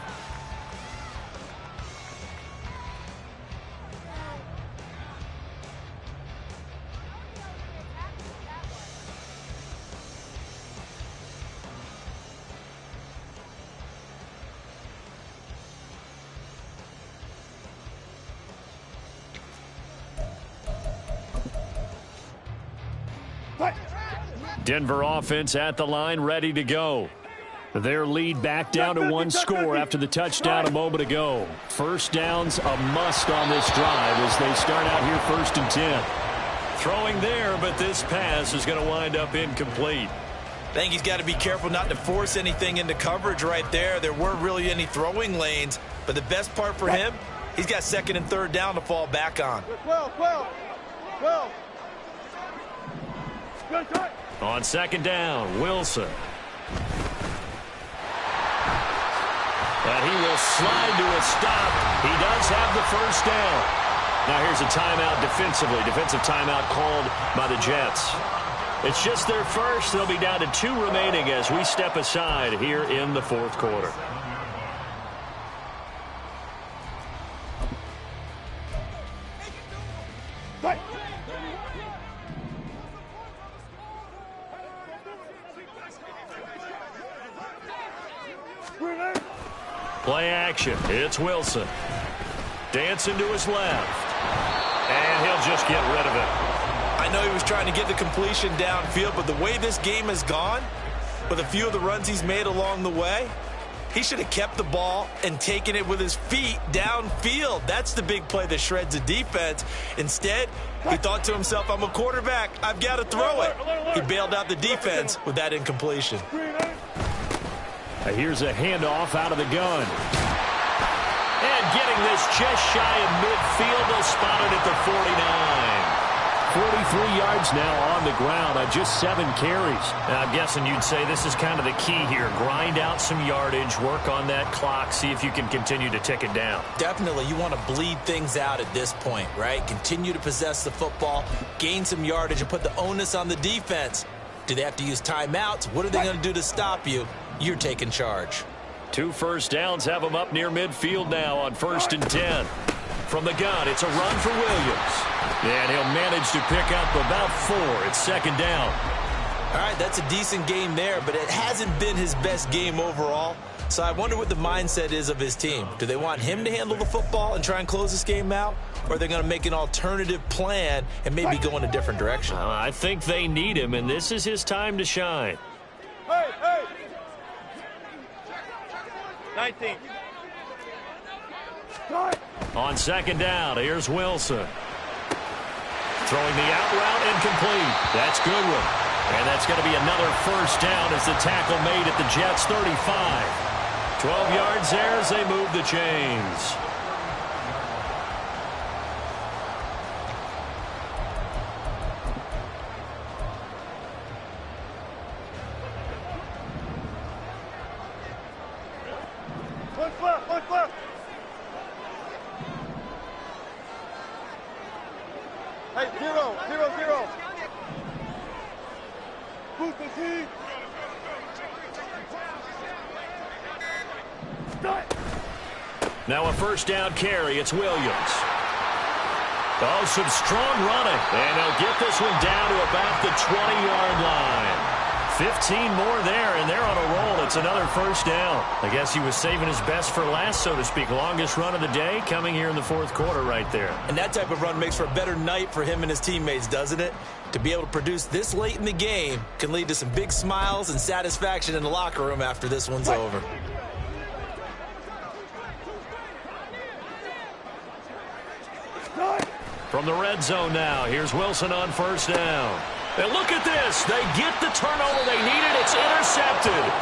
Denver offense at the line, ready to go. Their lead back down to one score after the touchdown a moment ago. First down's a must on this drive as they start out here 1st and 10. Throwing there, but this pass is going to wind up incomplete. I think he's got to be careful not to force anything into coverage right there. There weren't really any throwing lanes, but the best part for him, he's got 2nd and 3rd down to fall back on. 12. On 2nd down, Wilson. And he will slide to a stop. He does have the first down. Now here's a timeout defensively. Defensive timeout called by the Jets. It's just their first. They'll be down to 2 remaining as we step aside here in the 4th quarter. Play action. It's Wilson. Dancing to his left. And he'll just get rid of it. I know he was trying to get the completion downfield, but the way this game has gone, with a few of the runs he's made along the way, he should have kept the ball and taken it with his feet downfield. That's the big play that shreds the defense. Instead, he thought to himself, I'm a quarterback. I've got to throw it. He bailed out the defense with that incompletion. Here's a handoff out of the gun. And getting this just shy of midfield, they'll spot it at the 49. 43 yards now on the ground on just 7 carries. Now, I'm guessing you'd say this is kind of the key here. Grind out some yardage, work on that clock, see if you can continue to tick it down. Definitely, you want to bleed things out at this point, right? Continue to possess the football, gain some yardage, and put the onus on the defense. Do they have to use timeouts? What are they going to do to stop you? You're taking charge. 2 first downs have them up near midfield now on 1st and 10. From the gun, it's a run for Williams. And he'll manage to pick up about 4. It's 2nd down. All right, that's a decent game there, but it hasn't been his best game overall. So I wonder what the mindset is of his team. Do they want him to handle the football and try and close this game out? Or are they going to make an alternative plan and maybe go in a different direction? I think they need him, and this is his time to shine. Hey! 19. On 2nd down, here's Wilson. Throwing the out route incomplete. That's Goodwin. And that's going to be another first down as the tackle made at the Jets' 35. 12 yards there as they move the chains. One left. Hey, 0. Boost the team. Now a first down carry. It's Williams. Oh, some strong running. And they'll get this one down to about the 20-yard line. 15 more there, and they're on a roll. It's another first down. I guess he was saving his best for last, so to speak. Longest run of the day coming here in the 4th quarter right there. And that type of run makes for a better night for him and his teammates, doesn't it? To be able to produce this late in the game can lead to some big smiles and satisfaction in the locker room after this one's over. From the red zone now, here's Wilson on first down. And look at this. They get the turnover they needed. It's intercepted.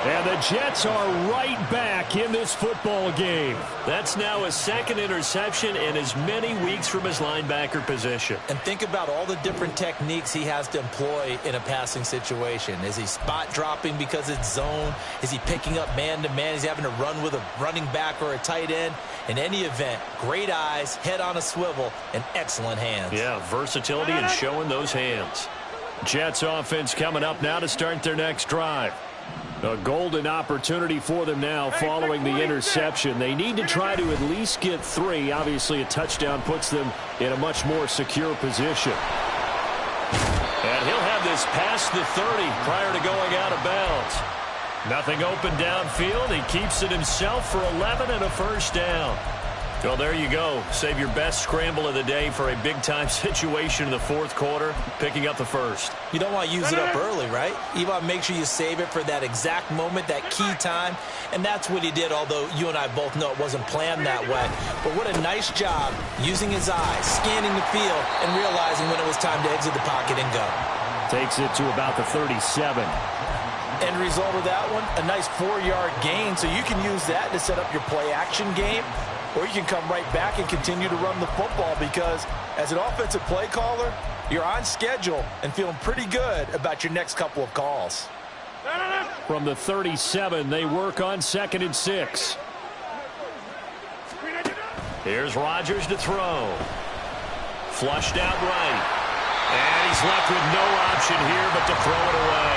And the Jets are right back in this football game. That's now his 2nd interception in as many weeks from his linebacker position. And think about all the different techniques he has to employ in a passing situation. Is he spot dropping because it's zone? Is he picking up man-to-man? Is he having to run with a running back or a tight end? In any event, great eyes, head on a swivel, and excellent hands. Yeah, versatility and showing those hands. Jets offense coming up now to start their next drive. A golden opportunity for them now following the interception. They need to try to at least get 3. Obviously, a touchdown puts them in a much more secure position. And he'll have this past the 30 prior to going out of bounds. Nothing open downfield. He keeps it himself for 11 and a first down. Well, there you go. Save your best scramble of the day for a big-time situation in the fourth quarter, picking up the first. You don't want to use it up early, right? You want to make sure you save it for that exact moment, that key time, and that's what he did, although you and I both know it wasn't planned that way. But what a nice job using his eyes, scanning the field, and realizing when it was time to exit the pocket and go. Takes it to about the 37. End result of that one, a nice 4-yard gain, so you can use that to set up your play-action game, or you can come right back and continue to run the football because as an offensive play caller, you're on schedule and feeling pretty good about your next couple of calls. From the 37, they work on 2nd and 6. Here's Rodgers to throw. Flushed out right. And he's left with no option here but to throw it away.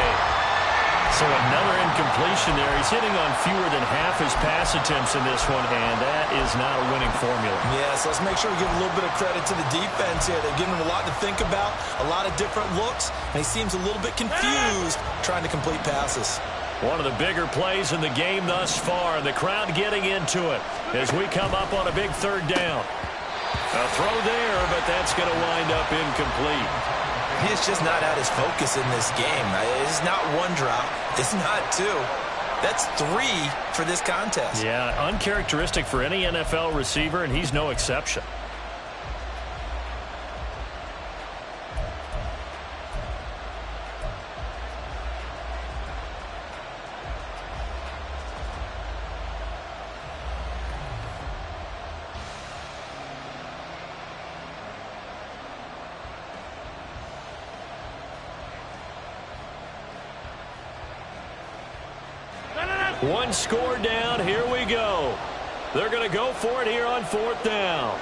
So another incompletion there. He's hitting on fewer than half his pass attempts in this one, and that is not a winning formula. Yes, let's make sure we give a little bit of credit to the defense here. They've given him a lot to think about, a lot of different looks, and he seems a little bit confused trying to complete passes. One of the bigger plays in the game thus far, and the crowd getting into it as we come up on a big 3rd down. A throw there, but that's going to wind up incomplete. He's just not at his focus in this game. It's not one drop. It's not 2. That's 3 for this contest. Yeah, uncharacteristic for any NFL receiver, and he's no exception. One score down. Here we go. They're going to go for it here on 4th down.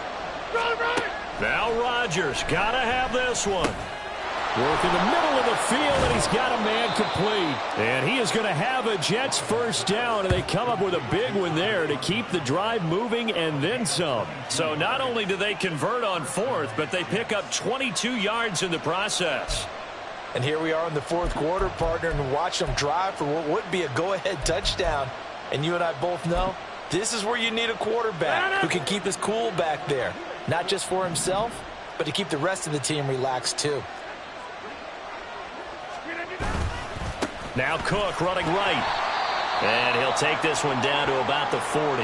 Now Rodgers got to have this one. Work in the middle of the field, and he's got a man complete. And he is going to have a Jets 1st down, and they come up with a big one there to keep the drive moving and then some. So not only do they convert on 4th, but they pick up 22 yards in the process. And here we are in the 4th quarter, partner, and watch them drive for what would be a go-ahead touchdown. And you and I both know this is where you need a quarterback who can keep his cool back there. Not just for himself, but to keep the rest of the team relaxed too. Now Cook running right. And he'll take this one down to about the 40.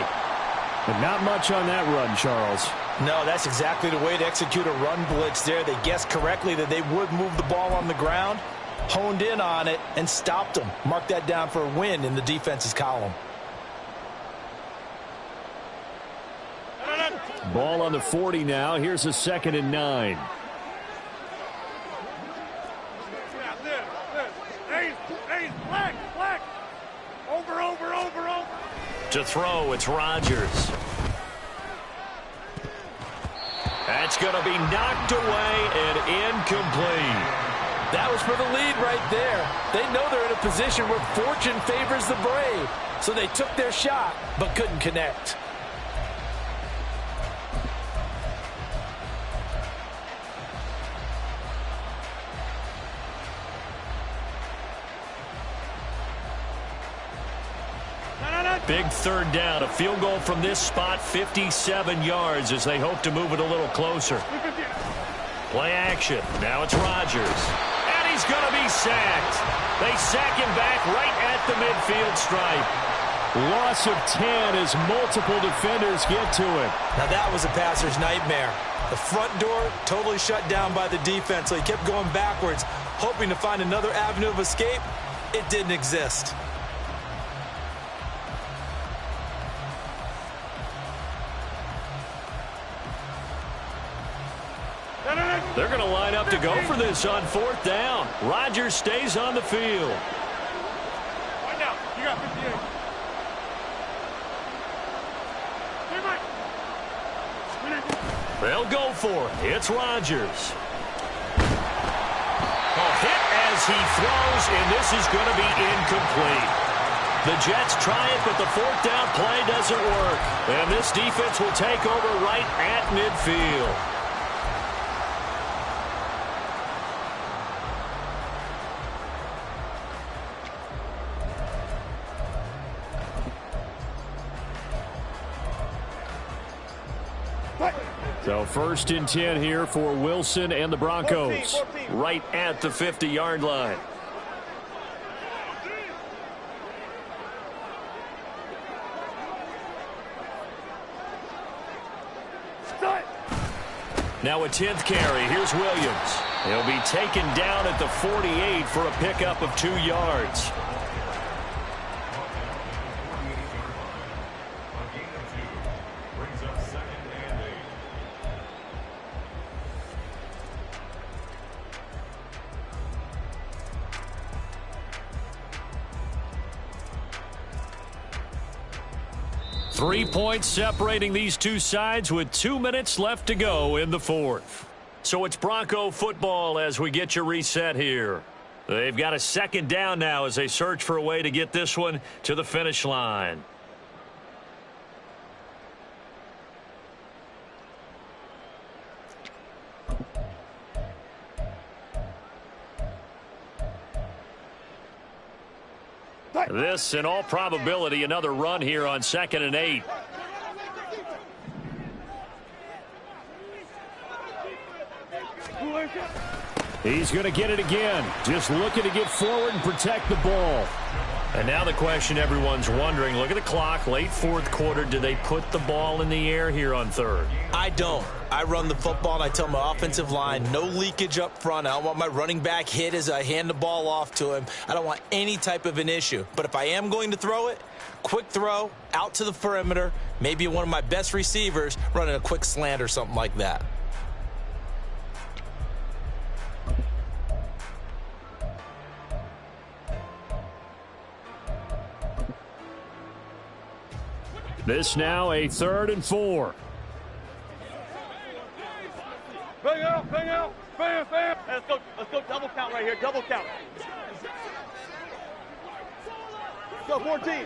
But not much on that run, Charles. No, that's exactly the way to execute a run blitz there. They guessed correctly that they would move the ball on the ground, honed in on it, and stopped them. Mark that down for a win in the defense's column. Ball on the 40 now. Here's a 2nd and 9. Over. To throw, it's Rodgers. That's going to be knocked away and incomplete. That was for the lead right there. They know they're in a position where fortune favors the brave. So they took their shot, but couldn't connect. Big 3rd down. A field goal from this spot, 57 yards as they hope to move it a little closer. Play action. Now it's Rodgers. And he's going to be sacked. They sack him back right at the midfield stripe. Loss of 10 as multiple defenders get to it. Now that was a passer's nightmare. The front door totally shut down by the defense, so he kept going backwards, hoping to find another avenue of escape. It didn't exist. They're going to line up to go for this on 4th down. Rodgers stays on the field. Right now, you got 58. They'll go for it. It's Rodgers. A hit as he throws, and this is going to be incomplete. The Jets try it, but the 4th down play doesn't work. And this defense will take over right at midfield. So 1st and 10 here for Wilson and the Broncos. Right at the 50-yard line. Now a 10th carry. Here's Williams. He'll be taken down at the 48 for a pickup of 2 yards. Three points separating these two sides with 2 minutes left to go in the 4th. So it's Bronco football as we get your reset here. They've got a 2nd down now as they search for a way to get this one to the finish line. This, in all probability, another run here on 2nd and 8. He's going to get it again. Just looking to get forward and protect the ball. And now the question everyone's wondering, look at the clock, late 4th quarter. Do they put the ball in the air here on 3rd? I don't. I run the football, and I tell my offensive line, no leakage up front. I don't want my running back hit as I hand the ball off to him. I don't want any type of an issue. But if I am going to throw it, quick throw, out to the perimeter, maybe one of my best receivers running a quick slant or something like that. This now a 3rd and 4. Bang out, bang out, bam, bam. Let's go double count right here, double count. Let's go 14.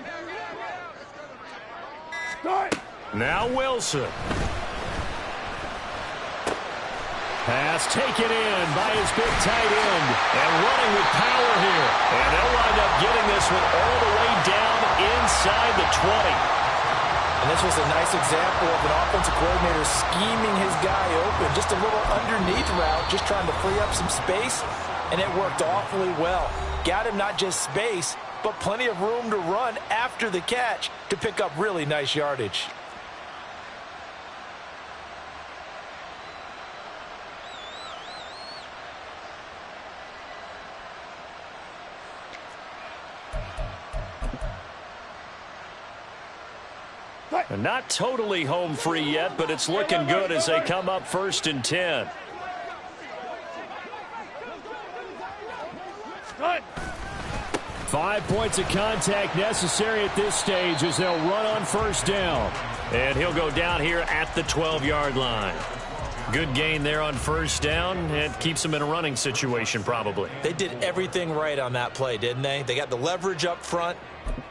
Start. Now Wilson. Pass taken in by his big tight end. And running with power here. And they'll wind up getting this one all the way down inside the 20. And this was a nice example of an offensive coordinator scheming his guy open. Just a little underneath route, just trying to free up some space, and it worked awfully well. Got him not just space, but plenty of room to run after the catch to pick up really nice yardage. And not totally home free yet, but it's looking good as they come up 1st and 10. Start. 5 points of contact necessary at this stage as they'll run on 1st down. And he'll go down here at the 12-yard line. Good gain there on 1st down, and keeps them in a running situation probably. They did everything right on that play, didn't they? They got the leverage up front,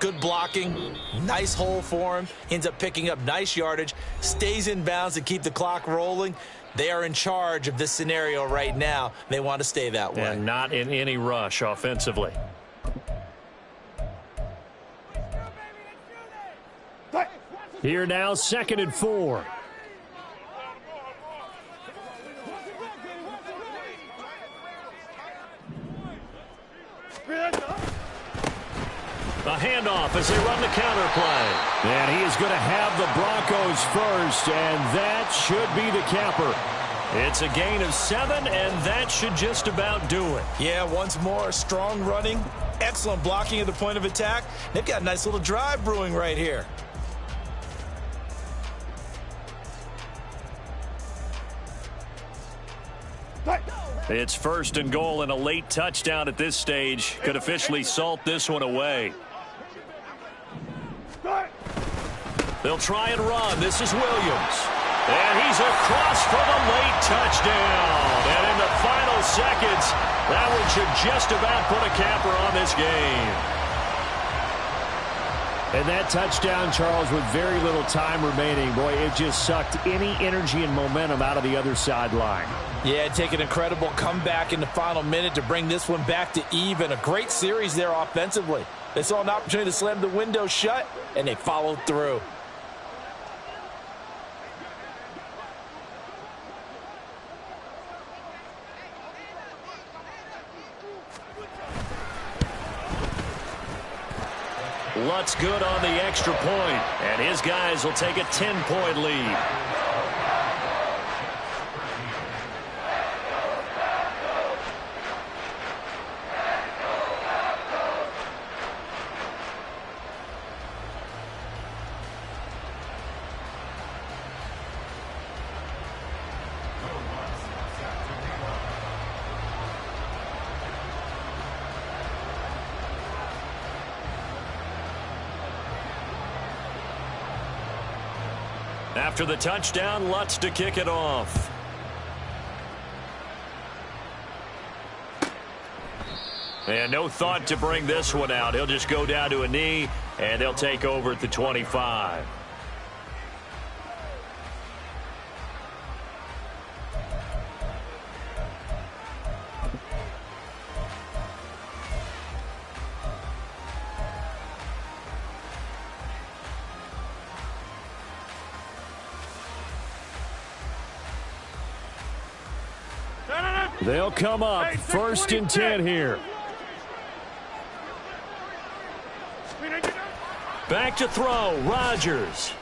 good blocking, nice hole for him, ends up picking up nice yardage, stays in bounds to keep the clock rolling. They are in charge of this scenario right now. They want to stay that way. And not in any rush offensively. Here now, 2nd and 4. A handoff as they run the counter play. And he is going to have the Broncos first, and that should be the capper. It's a gain of 7, and that should just about do it. Yeah, once more, strong running, excellent blocking at the point of attack. They've got a nice little drive brewing right here. It's 1st and goal, and a late touchdown at this stage could officially salt this one away. They'll try and run. This is Williams. And he's across for the late touchdown. And in the final seconds, that one should just about put a capper on this game. And that touchdown, Charles, with very little time remaining, boy, it just sucked any energy and momentum out of the other sideline. Yeah, take an incredible comeback in the final minute to bring this one back to even. A great series there offensively. They saw an opportunity to slam the window shut, and they followed through. Lutz good on the extra point, and his guys will take a 10-point lead. After the touchdown, Lutz to kick it off. And no thought to bring this one out. He'll just go down to a knee, and they'll take over at the 25. They'll come up 1st and 10 here. Back to throw, Rodgers.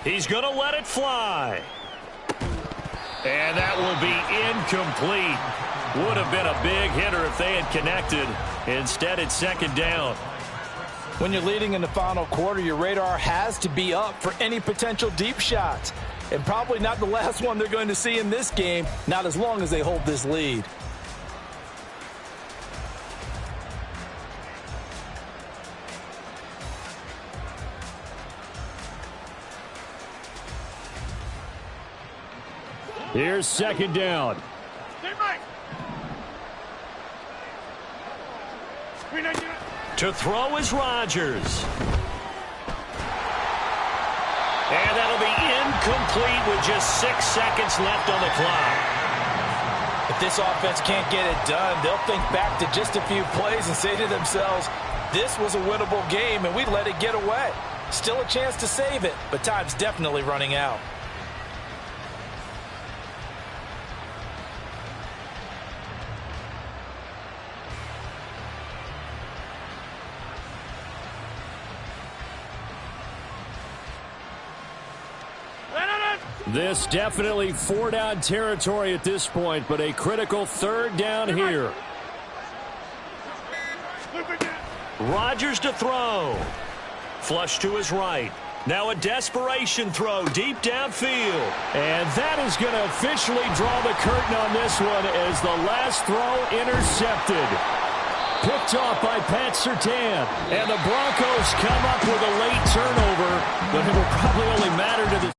He's going to let it fly. And that will be incomplete. Would have been a big hitter if they had connected. Instead, it's 2nd down. When you're leading in the final quarter, your radar has to be up for any potential deep shots. And probably not the last one they're going to see in this game, not as long as they hold this lead. Here's 2nd down. To throw is Rodgers. And that'll be incomplete with just 6 seconds left on the clock. If this offense can't get it done, they'll think back to just a few plays and say to themselves, this was a winnable game and we let it get away. Still a chance to save it, but time's definitely running out. This definitely 4-down territory at this point, but a critical 3rd down here. Rodgers to throw. Flush to his right. Now a desperation throw deep downfield. And that is going to officially draw the curtain on this one as the last throw intercepted. Picked off by Pat Surtain. And the Broncos come up with a late turnover, but it will probably only matter to the